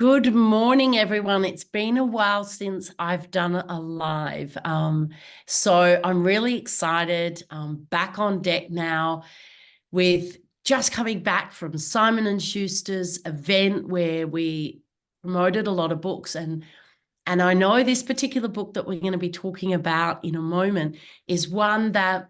Good morning, everyone. It's been a while since I've done a live. So I'm really excited. Back on deck now with just coming back from Simon and Schuster's event where we promoted a lot of books. And I know this particular book that we're going to be talking about in a moment is one that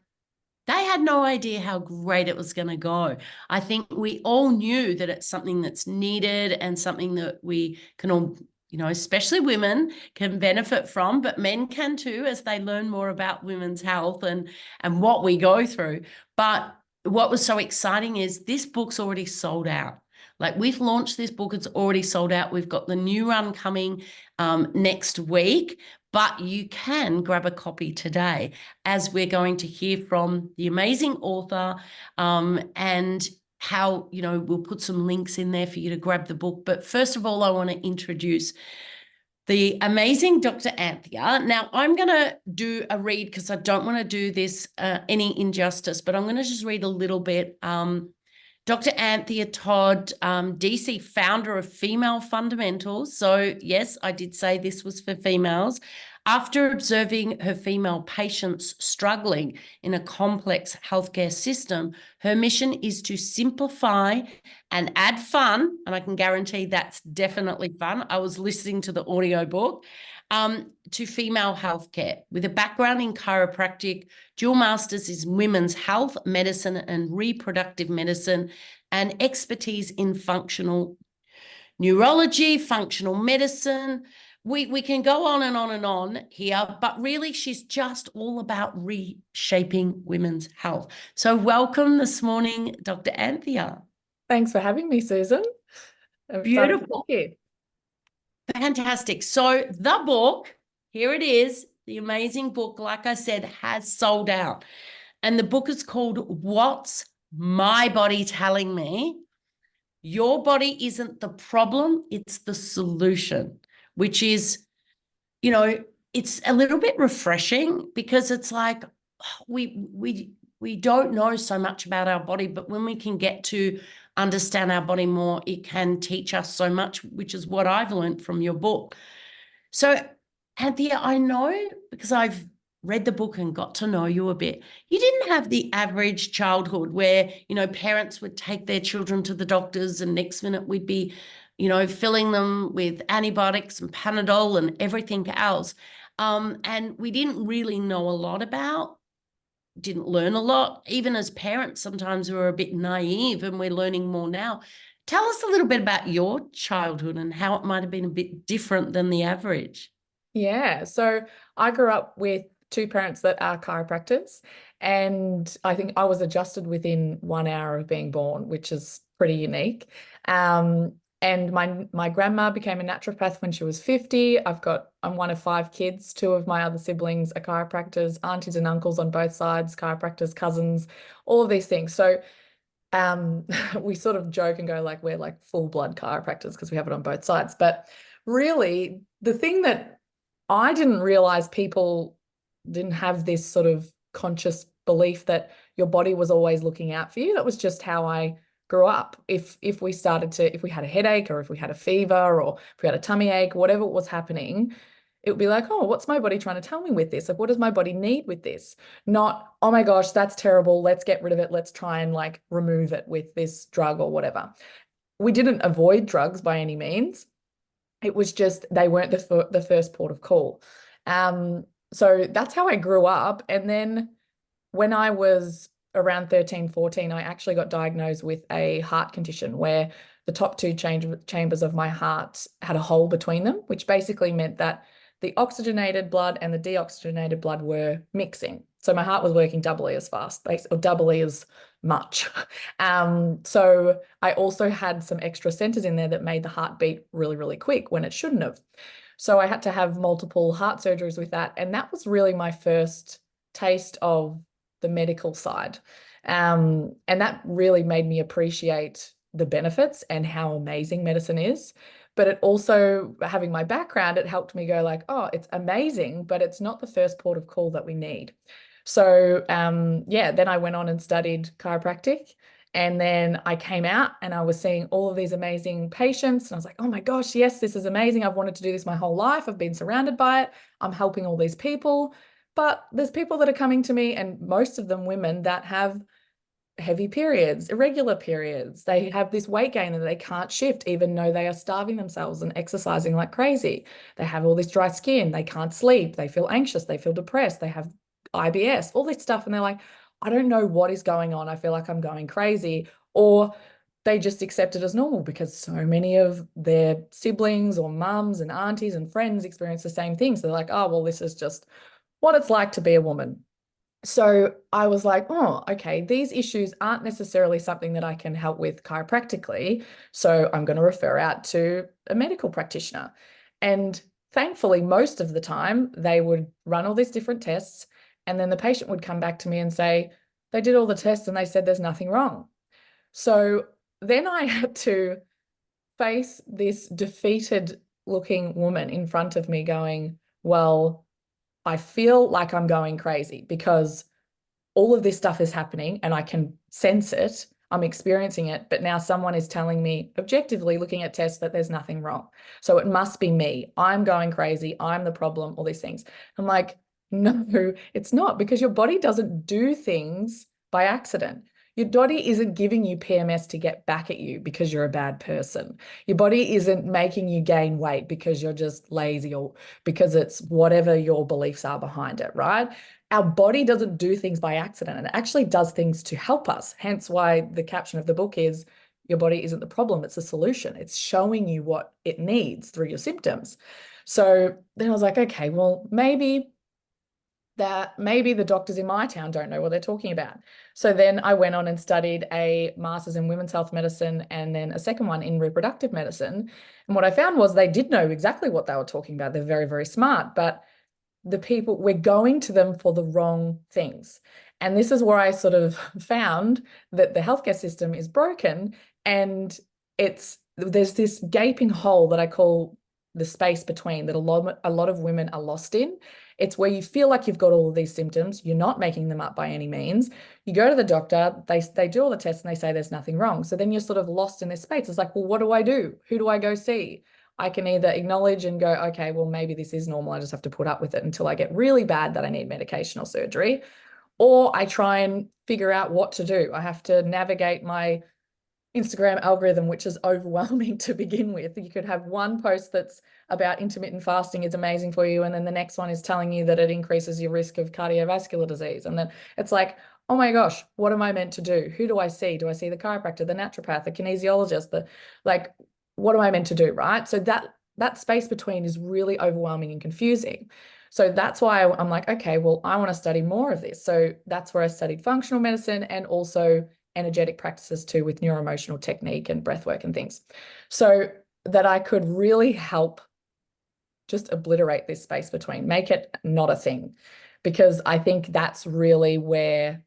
they had no idea how great it was going to go. I think we all knew that it's something that's needed and something that we can all, especially women can benefit from, but men can too as they learn more about women's health and what we go through. But what was so exciting is this book's already sold out. Like we've launched this book, it's already sold out. We've got the new run coming next week, but you can grab a copy today as we're going to hear from the amazing author and how, we'll put some links in there for you to grab the book. But first of all, I want to introduce the amazing Dr. Anthea. Now, I'm going to do a read because I don't want to do this any injustice, but I'm going to just read a little bit. Dr. Anthea Todd, DC, founder of Female Fundamentals. So yes, I did say this was for females. After observing her female patients struggling in a complex healthcare system, her mission is to simplify and add fun, and I can guarantee that's definitely fun. I was listening to the audiobook, to female healthcare. With a background in chiropractic, dual masters in women's health, medicine, and reproductive medicine, and expertise in functional neurology, functional medicine. We can go on and on and on here, but really she's just all about reshaping women's health. So welcome this morning, Dr. Anthea. Thanks for having me, Susan. I'm excited to Beautiful. be here. Fantastic. So the book, here it is, the amazing book, like I said, has sold out. And the book is called What's My Body Telling Me? Your body isn't the problem, it's the solution, which is, it's a little bit refreshing because it's like we don't know so much about our body, but when we can get to understand our body more, it can teach us so much, which is what I've learned from your book. So, Anthea, I know because I've read the book and got to know you a bit. You didn't have the average childhood where, parents would take their children to the doctors and next minute we'd be, filling them with antibiotics and Panadol and everything else. And we didn't really know a lot about, didn't learn a lot. Even as parents, sometimes we're a bit naive and we're learning more now. Tell us a little bit about your childhood and how it might have been a bit different than the average. Yeah, so I grew up with two parents that are chiropractors, and I think I was adjusted within 1 hour of being born, which is pretty unique. And my grandma became a naturopath when she was 50. I'm one of 5 kids. 2 of my other siblings are chiropractors, aunties and uncles on both sides, chiropractors, cousins, all of these things. So we sort of joke and go like we're like full blood chiropractors because we have it on both sides. But really, the thing that I didn't realize people didn't have this sort of conscious belief that your body was always looking out for you. That was just how I grew up. If we had a headache or if we had a fever or if we had a tummy ache, whatever was happening, it would be like, oh, what's my body trying to tell me with this? Like, what does my body need with this? Not, oh my gosh, that's terrible. Let's get rid of it. Let's try and like remove it with this drug or whatever. We didn't avoid drugs by any means. It was just they weren't the first port of call. So that's how I grew up. And then when I was around 13, 14, I actually got diagnosed with a heart condition where the top 2 chambers of my heart had a hole between them, which basically meant that the oxygenated blood and the deoxygenated blood were mixing. So my heart was working doubly as fast, or doubly as much. So I also had some extra centers in there that made the heart beat really, really quick when it shouldn't have. So I had to have multiple heart surgeries with that. And that was really my first taste of the medical side. And that really made me appreciate the benefits and how amazing medicine is. But it also, having my background, it helped me go like, oh, it's amazing, but it's not the first port of call that we need. So yeah, then I went on and studied chiropractic And then I came out and I was seeing all of these amazing patients. And I was like, oh my gosh, yes, this is amazing. I've wanted to do this my whole life. I've been surrounded by it. I'm helping all these people. But there's people that are coming to me, and most of them women that have heavy periods, irregular periods. They have this weight gain that they can't shift, even though they are starving themselves and exercising like crazy. They have all this dry skin. They can't sleep. They feel anxious. They feel depressed. They have IBS, all this stuff. And they're like, I don't know what is going on. I feel like I'm going crazy. Or they just accept it as normal because so many of their siblings or mums and aunties and friends experience the same things. So they're like, oh, well, this is just what it's like to be a woman. So I was like, oh, okay, these issues aren't necessarily something that I can help with chiropractically. So I'm going to refer out to a medical practitioner. And thankfully, most of the time, they would run all these different tests. And then the patient would come back to me and say, they did all the tests and they said there's nothing wrong. So then I had to face this defeated looking woman in front of me going, well, I feel like I'm going crazy because all of this stuff is happening and I can sense it. I'm experiencing it, but now someone is telling me objectively, looking at tests, that there's nothing wrong. So it must be me. I'm going crazy. I'm the problem, all these things. I'm like, no, it's not, because your body doesn't do things by accident. Your body isn't giving you PMS to get back at you because you're a bad person. Your body isn't making you gain weight because you're just lazy or because it's whatever your beliefs are behind it, right? Our body doesn't do things by accident, and it actually does things to help us. Hence why the caption of the book is, your body isn't the problem, it's a solution. It's showing you what it needs through your symptoms. So then I was like, okay, well, maybe the doctors in my town don't know what they're talking about. So then I went on and studied a master's in women's health medicine and then a second one in reproductive medicine. And what I found was they did know exactly what they were talking about. They're very, very smart, but the people, we're going to them for the wrong things. And this is where I sort of found that the healthcare system is broken, and there's this gaping hole that I call the space between, that a lot of women are lost in. It's where you feel like you've got all of these symptoms, you're not making them up by any means. You go to the doctor, they do all the tests and they say there's nothing wrong. So then you're sort of lost in this space. It's like, well, what do I do? Who do I go see? I can either acknowledge and go, okay, well, maybe this is normal. I just have to put up with it until I get really bad that I need medication or surgery. Or I try and figure out what to do. I have to navigate my Instagram algorithm, which is overwhelming to begin with. You could have one post that's about intermittent fasting is amazing for you, and then the next one is telling you that it increases your risk of cardiovascular disease. And then it's like, oh my gosh, what am I meant to do? Who do I see? Do I see the chiropractor, the naturopath, the kinesiologist, what am I meant to do, right? So that space between is really overwhelming and confusing. So that's why I'm like, okay, well, I want to study more of this. So that's where I studied functional medicine and also energetic practices too, with neuroemotional technique and breath work and things, so that I could really help just obliterate this space between, make it not a thing. Because I think that's really where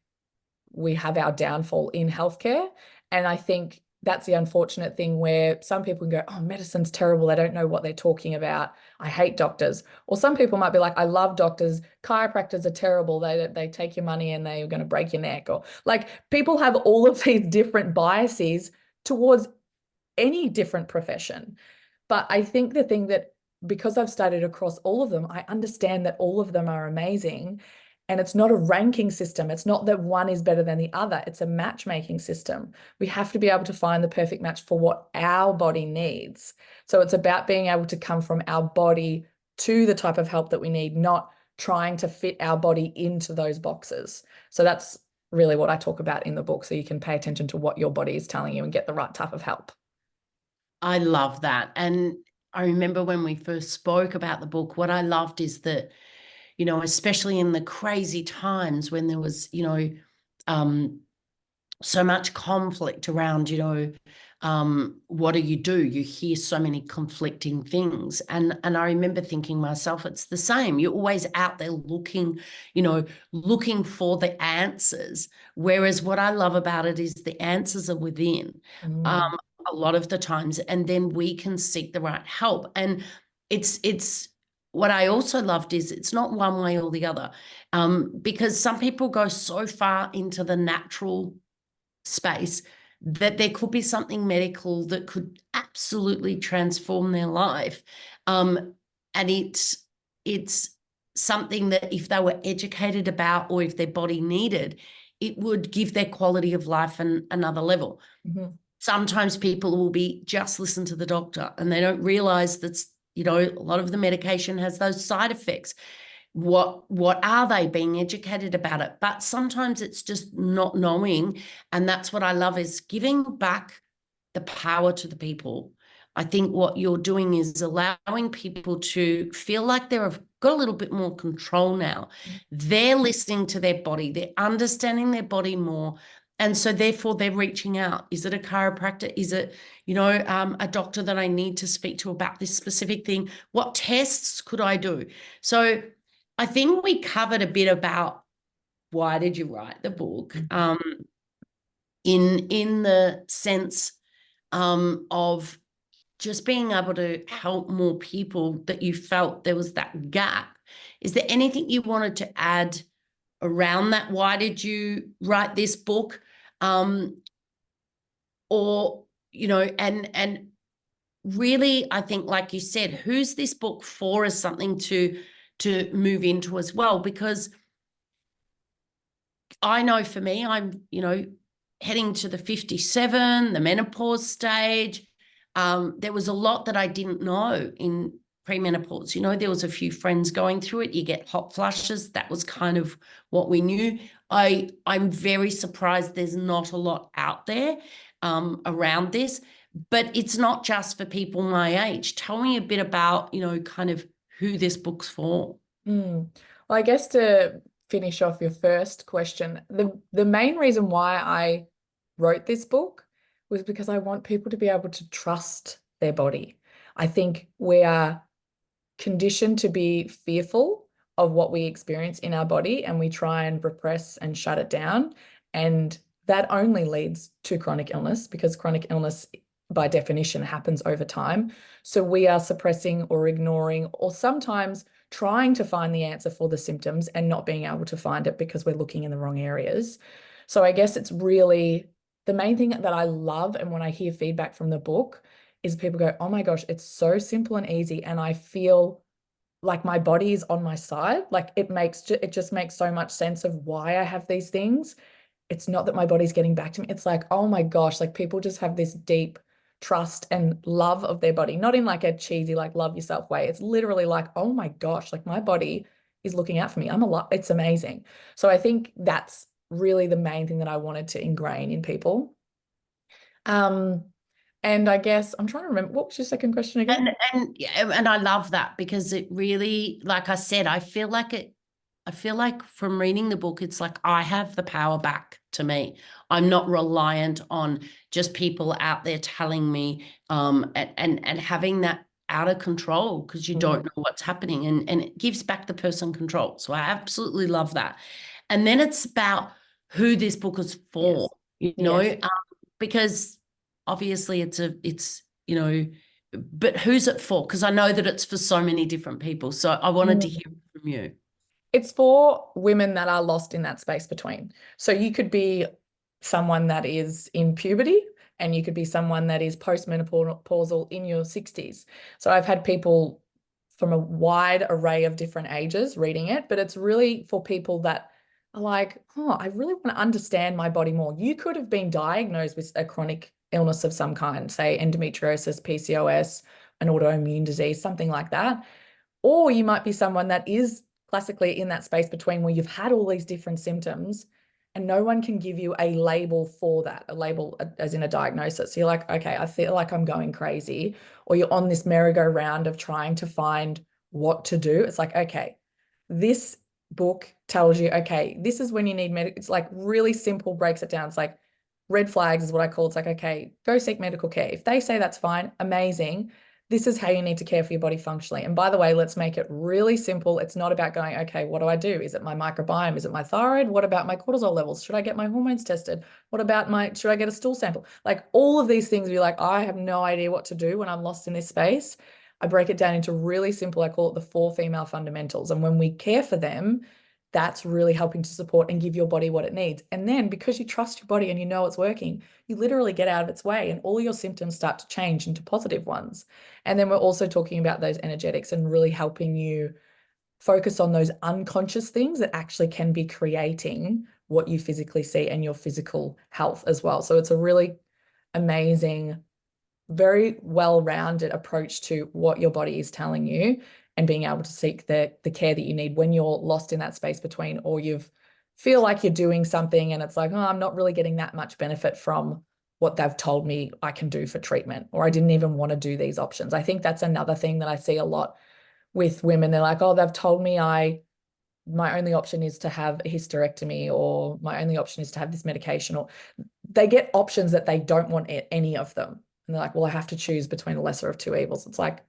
we have our downfall in healthcare. And I think that's the unfortunate thing, where some people can go, oh, medicine's terrible. They don't know what they're talking about. I hate doctors. Or some people might be like, I love doctors. Chiropractors are terrible. They take your money and they're going to break your neck. Or like, people have all of these different biases towards any different profession. But I think the thing that, because I've studied across all of them, I understand that all of them are amazing. And it's not a ranking system. It's not that one is better than the other. It's a matchmaking system. We have to be able to find the perfect match for what our body needs. So it's about being able to come from our body to the type of help that we need, not trying to fit our body into those boxes. So that's really what I talk about in the book. So you can pay attention to what your body is telling you and get the right type of help. I love that. And I remember when we first spoke about the book, what I loved is that, especially in the crazy times when there was, so much conflict around, what do? You hear so many conflicting things. And I remember thinking myself, it's the same. You're always out there looking for the answers. Whereas what I love about it is the answers are within. A lot of the times, and then we can seek the right help. And it's what I also loved is it's not one way or the other, because some people go so far into the natural space, that there could be something medical that could absolutely transform their life. And it's something that if they were educated about, or if their body needed, it would give their quality of life another level. Mm-hmm. Sometimes people will be just listen to the doctor and they don't realize that, a lot of the medication has those side effects. What are they being educated about it? But sometimes it's just not knowing. And that's what I love, is giving back the power to the people. I think what you're doing is allowing people to feel like they've got a little bit more control now. They're listening to their body, they're understanding their body more. And so therefore they're reaching out. Is it a chiropractor? Is it, a doctor that I need to speak to about this specific thing? What tests could I do? So I think we covered a bit about why did you write the book, in the sense of just being able to help more people, that you felt there was that gap. Is there anything you wanted to add around that? Why did you write this book? Or, and really, I think, like you said, who's this book for is something to move into as well, because I know for me, I'm, heading to the 57, the menopause stage. There was a lot that I didn't know in premenopause. There was a few friends going through it. You get hot flushes. That was kind of what we knew. I'm very surprised there's not a lot out there around this, but it's not just for people my age. Tell me a bit about, kind of who this book's for. Well, I guess to finish off your first question, the main reason why I wrote this book was because I want people to be able to trust their body. I think we are conditioned to be fearful of what we experience in our body, and we try and repress and shut it down. And that only leads to chronic illness, because chronic illness, by definition, happens over time. So we are suppressing or ignoring, or sometimes trying to find the answer for the symptoms and not being able to find it because we're looking in the wrong areas. So I guess it's really the main thing that I love. And when I hear feedback from the book, is people go, oh my gosh, it's so simple and easy. And I feel like my body is on my side. Like it just makes so much sense of why I have these things. It's not that my body's getting back to me. It's like, oh my gosh, like people just have this deep trust and love of their body, not in like a cheesy, like love yourself way. It's literally like, oh my gosh, like my body is looking out for me. I'm alive. It's amazing. So I think that's really the main thing that I wanted to ingrain in people. And I guess I'm trying to remember, what was your second question again? And I love that, because it really, like I said, I feel like from reading the book, it's like I have the power back to me. I'm not reliant on just people out there telling me, and having that out of control, because you don't know what's happening, and it gives back the person control. So I absolutely love that. And then it's about who this book is for, Yes. because obviously it's but who's it for? Because I know that it's for so many different people. So I wanted to hear from you. It's for women that are lost in that space between. So you could be someone that is in puberty, and you could be someone that is postmenopausal in your 60s. So I've had people from a wide array of different ages reading it, but it's really for people that are like, oh, I really want to understand my body more. You could have been diagnosed with a chronic illness of some kind, say endometriosis, PCOS, an autoimmune disease, something like that. Or you might be someone that is classically in that space between, where you've had all these different symptoms and no one can give you a label for that, a label as in a diagnosis. So you're like, okay, I feel like I'm going crazy. Or you're on this merry-go-round of trying to find what to do. It's like, okay, this book tells you, okay, this is when you need medical. It's like really simple, breaks it down. It's like red flags is what I call it. It's like, okay, go seek medical care. If they say that's fine, amazing. This is how you need to care for your body functionally. And by the way, let's make it really simple. It's not about going, okay, what do I do? Is it my microbiome? Is it my thyroid? What about my cortisol levels? Should I get my hormones tested? What about should I get a stool sample? Like all of these things, be like, I have no idea what to do when I'm lost in this space. I break it down into really simple. I call it the 4 female fundamentals. And when we care for them, that's really helping to support and give your body what it needs. And then because you trust your body and you know it's working, you literally get out of its way and all your symptoms start to change into positive ones. And then we're also talking about those energetics and really helping you focus on those unconscious things that actually can be creating what you physically see and your physical health as well. So it's a really amazing, very well-rounded approach to what your body is telling you and being able to seek the care that you need when you're lost in that space between, or you feel like you're doing something and it's like, oh, I'm not really getting that much benefit from what they've told me I can do for treatment, or I didn't even want to do these options. I think that's another thing that I see a lot with women. They're like, oh, they've told me my only option is to have a hysterectomy, or my only option is to have this medication, or they get options that they don't want any of them. And they're like, well, I have to choose between the lesser of two evils. It's like,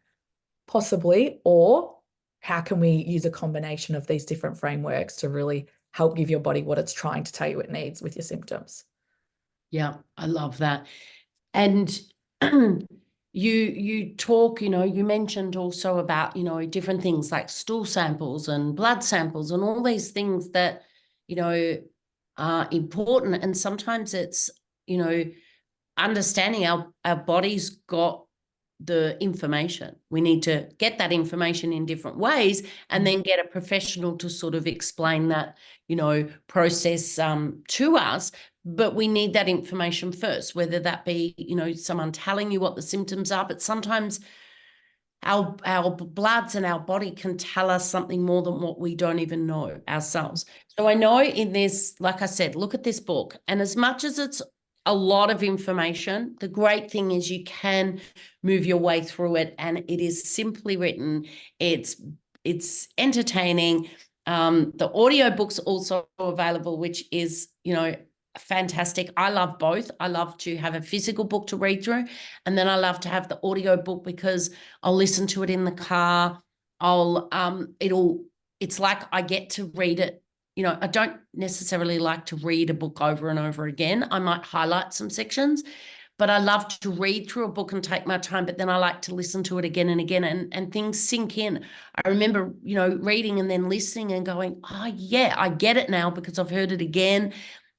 possibly, or how can we use a combination of these different frameworks to really help give your body what it's trying to tell you it needs with your symptoms? Yeah, I love that. And you talk, you mentioned also about, different things like stool samples and blood samples and all these things that, are important. And sometimes it's, understanding our body's got the information. We need to get that information in different ways and then get a professional to sort of explain that, process to us. But we need that information first, whether that be, someone telling you what the symptoms are, but sometimes our bloods and our body can tell us something more than what we don't even know ourselves. So I know in this, like I said, look at this book. And as much as it's a lot of information, the great thing is you can move your way through it, and it is simply written. It's entertaining. The audiobook's also available, which is, fantastic. I love both. I love to have a physical book to read through, and then I love to have the audio book because I'll listen to it in the car. It's like I get to read it. I don't necessarily like to read a book over and over again. I might highlight some sections, but I love to read through a book and take my time, but then I like to listen to it again and again, and things sink in. I remember, reading and then listening and going, oh yeah, I get it now because I've heard it again.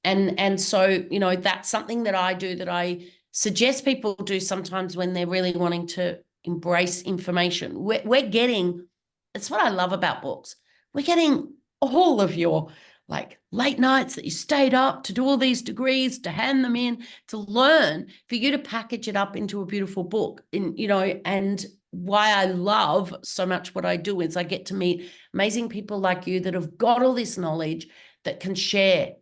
And so, that's something that I do, that I suggest people do sometimes when they're really wanting to embrace information. We're getting, that's what I love about books. We're getting all of your like late nights that you stayed up to do all these degrees, to hand them in, to learn, for you to package it up into a beautiful book. And why I love so much what I do is I get to meet amazing people like you that have got all this knowledge that can share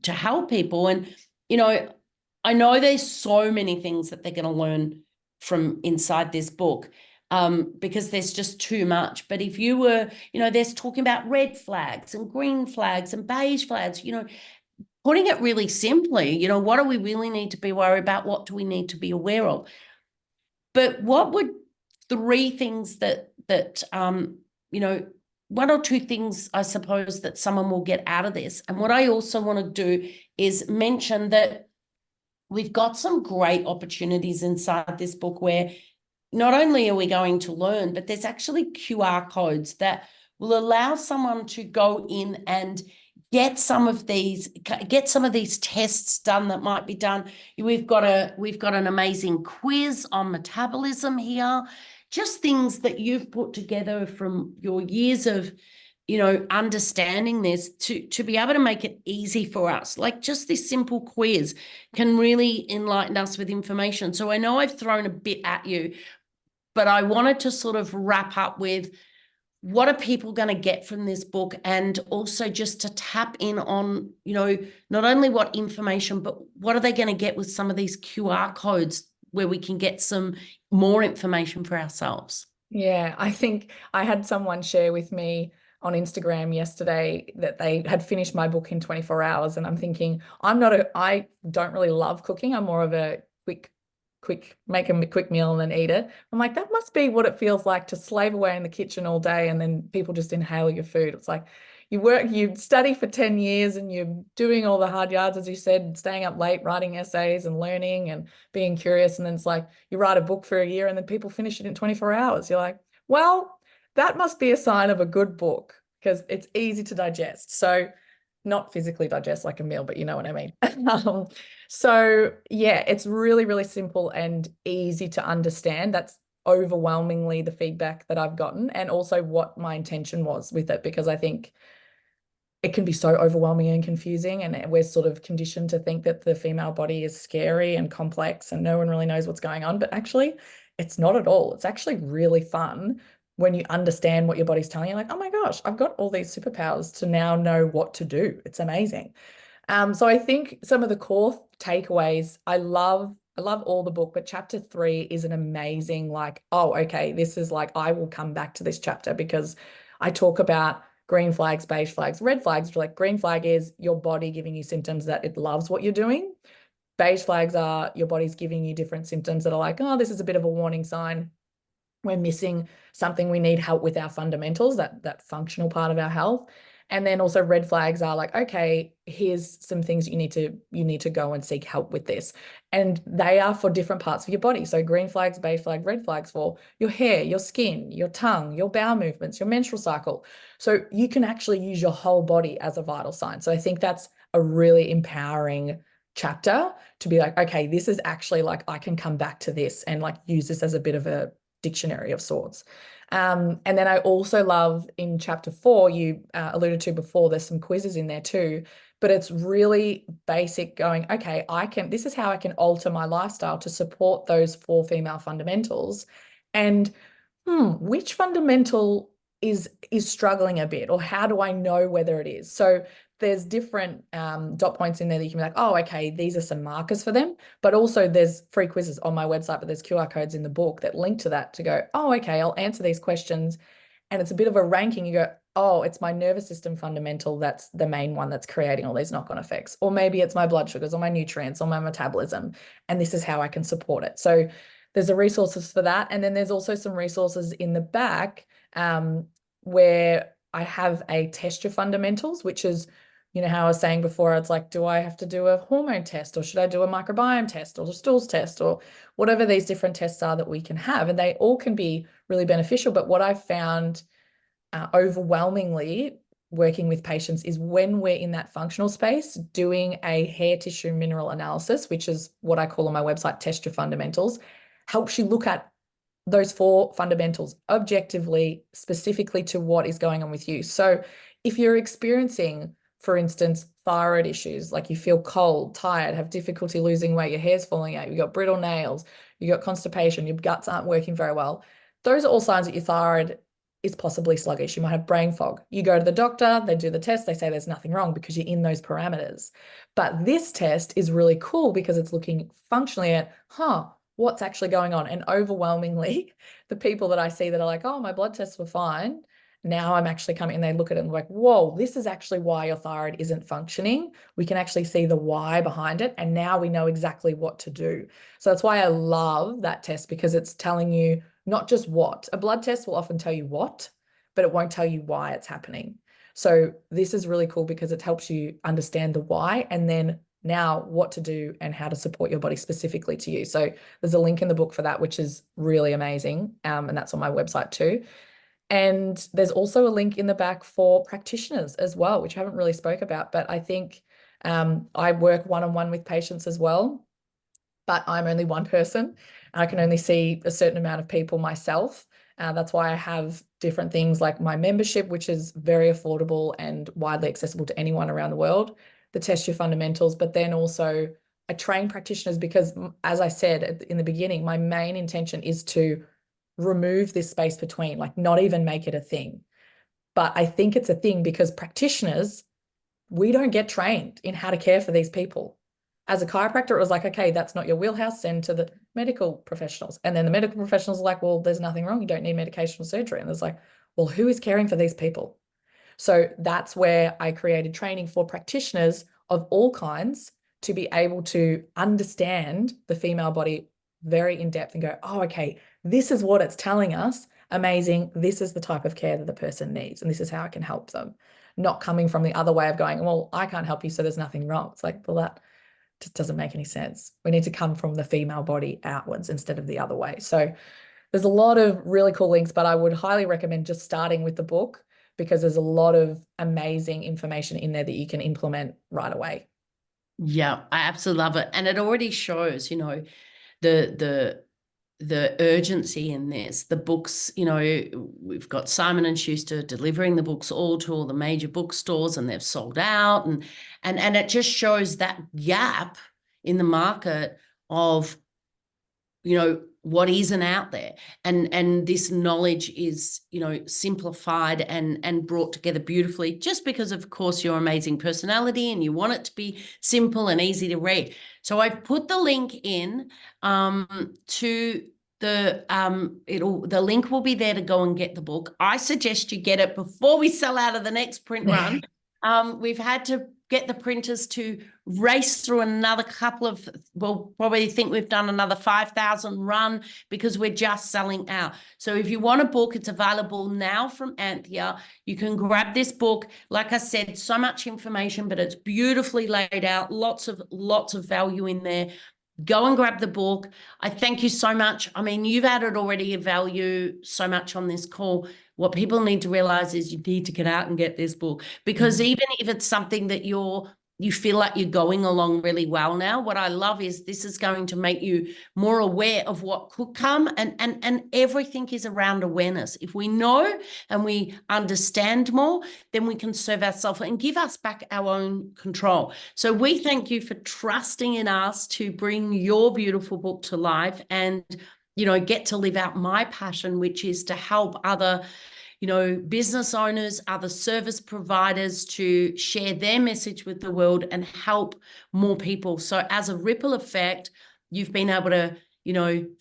to help people. And, I know there's so many things that they're going to learn from inside this book, because there's just too much. But if you were, there's talking about red flags and green flags and beige flags, putting it really simply, what do we really need to be worried about? What do we need to be aware of? But what would three things that one or two things, I suppose, that someone will get out of this? And what I also want to do is mention that we've got some great opportunities inside this book where not only are we going to learn, but there's actually QR codes that will allow someone to go in and get some of these tests done that might be done. We've got an amazing quiz on metabolism here, just things that you've put together from your years of, understanding this to be able to make it easy for us. Like just this simple quiz can really enlighten us with information. So I know I've thrown a bit at you, but I wanted to sort of wrap up with, what are people going to get from this book? And also just to tap in on, not only what information, but what are they going to get with some of these QR codes where we can get some more information for ourselves? Yeah, I think I had someone share with me on Instagram yesterday that they had finished my book in 24 hours. And I'm thinking, I don't really love cooking. I'm more of a make a quick meal and then eat it. I'm like, that must be what it feels like to slave away in the kitchen all day and then people just inhale your food. It's like you study for 10 years and you're doing all the hard yards, as you said, staying up late, writing essays and learning and being curious. And then it's like you write a book for a year and then people finish it in 24 hours. You're like, well, that must be a sign of a good book. because it's easy to digest. So not physically digest like a meal, but you know what I mean. So yeah, it's really, really simple and easy to understand. That's overwhelmingly the feedback that I've gotten, and also what my intention was with it, because I think it can be so overwhelming and confusing, and we're sort of conditioned to think that the female body is scary and complex and no one really knows what's going on, but actually it's not at all. It's actually really fun when you understand what your body's telling you, like, oh my gosh, I've got all these superpowers to now know what to do. It's amazing. So I think some of the core takeaways, I love all the book, but chapter 3 is an amazing, like, oh, okay, this is like, I will come back to this chapter because I talk about green flags, beige flags, red flags. Like, green flag is your body giving you symptoms that it loves what you're doing. Beige flags are your body's giving you different symptoms that are like, oh, this is a bit of a warning sign. We're missing something. We need help with our fundamentals, that functional part of our health. And then also red flags are like, okay, here's some things you need to go and seek help with this. And they are for different parts of your body. So green flags, beige flag, red flags for your hair, your skin, your tongue, your bowel movements, your menstrual cycle. So you can actually use your whole body as a vital sign. So I think that's a really empowering chapter to be like, okay, this is actually like, I can come back to this and like use this as a bit of a dictionary of sorts. And then I also love in chapter 4, you alluded to before, there's some quizzes in there too, but it's really basic going, okay, this is how I can alter my lifestyle to support those 4 female fundamentals. And which fundamental is struggling a bit, or how do I know whether it is? So there's different dot points in there that you can be like, oh, okay, these are some markers for them. But also there's free quizzes on my website, but there's QR codes in the book that link to that to go, oh, okay, I'll answer these questions. And it's a bit of a ranking. You go, oh, it's my nervous system fundamental. That's the main one that's creating all these knock-on effects. Or maybe it's my blood sugars or my nutrients or my metabolism. And this is how I can support it. So there's the resources for that. And then there's also some resources in the back where I have a test your fundamentals, which is, you know, how I was saying before, it's like, do I have to do a hormone test, or should I do a microbiome test or a stools test, or whatever these different tests are that we can have. And they all can be really beneficial. But what I've found overwhelmingly working with patients is when we're in that functional space, doing a hair tissue mineral analysis, which is what I call on my website, test your fundamentals, helps you look at those 4 fundamentals objectively, specifically to what is going on with you. So if you're experiencing, for instance, thyroid issues, like you feel cold, tired, have difficulty losing weight, your hair's falling out, you've got brittle nails, you've got constipation, your guts aren't working very well, those are all signs that your thyroid is possibly sluggish. You might have brain fog. You go to the doctor, they do the test, they say there's nothing wrong because you're in those parameters. But this test is really cool because it's looking functionally at, what's actually going on? And overwhelmingly, the people that I see that are like, oh, my blood tests were fine. Now I'm actually coming and they look at it and like, whoa, this is actually why your thyroid isn't functioning. We can actually see the why behind it. And now we know exactly what to do. So that's why I love that test, because it's telling you not just what. A blood test will often tell you what, but it won't tell you why it's happening. So this is really cool because it helps you understand the why, and then now what to do and how to support your body specifically to you. So there's a link in the book for that, which is really amazing. And that's on my website too. And there's also a link in the back for practitioners as well, which I haven't really spoke about, but I think I work one-on-one with patients as well, but I'm only one person. I can only see a certain amount of people myself. That's why I have different things like my membership, which is very affordable and widely accessible to anyone around the world, the Test Your Fundamentals, but then also I train practitioners because, as I said in the beginning, my main intention is to remove this space between, like not even make it a thing. But I think it's a thing because practitioners, we don't get trained in how to care for these people. As a chiropractor, it was like, okay, that's not your wheelhouse, send to the medical professionals. And then the medical professionals are like, well, there's nothing wrong. You don't need medication or surgery. And it's like, well, who is caring for these people? So that's where I created training for practitioners of all kinds to be able to understand the female body very in depth and go, oh, okay, this is what it's telling us. Amazing. This is the type of care that the person needs. And this is how I can help them. Not coming from the other way of going, well, I can't help you, so there's nothing wrong. It's like, well, that just doesn't make any sense. We need to come from the female body outwards instead of the other way. So there's a lot of really cool links, but I would highly recommend just starting with the book, because there's a lot of amazing information in there that you can implement right away. Yeah, I absolutely love it. And it already shows, the the urgency in this. The books, we've got Simon and Schuster delivering the books all to all the major bookstores, and they've sold out. And it just shows that gap in the market of, what isn't out there. And this knowledge is, simplified and brought together beautifully, just because, of course, your amazing personality and you want it to be simple and easy to read. So I've put the link in to the link will be there to go and get the book. I suggest you get it before we sell out of the next print run. We've had to get the printers to race through another couple of, we'll probably think we've done another 5,000 run because we're just selling out. So if you want a book, it's available now from Anthea. You can grab this book. Like I said, so much information, but it's beautifully laid out. Lots of value in there. Go and grab the book. I thank you so much. I mean, you've added already a value so much on this call. What people need to realize is you need to get out and get this book, because even if it's something that you feel like you're going along really well now, what I love is this is going to make you more aware of what could come, and everything is around awareness. If we know and we understand more, then we can serve ourselves and give us back our own control. So we thank you for trusting in us to bring your beautiful book to life and, get to live out my passion, which is to help other business owners, other service providers to share their message with the world and help more people. So as a ripple effect, you've been able to,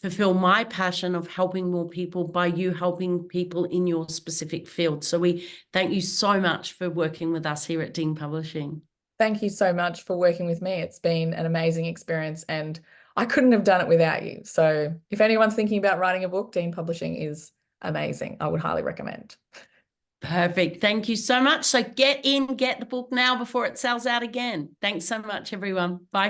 fulfill my passion of helping more people by you helping people in your specific field. So we thank you so much for working with us here at Dean Publishing. Thank you so much for working with me. It's been an amazing experience, and I couldn't have done it without you. So if anyone's thinking about writing a book, Dean Publishing is amazing. I would highly recommend. Perfect. Thank you so much. So get the book now before it sells out again. Thanks so much, everyone. Bye.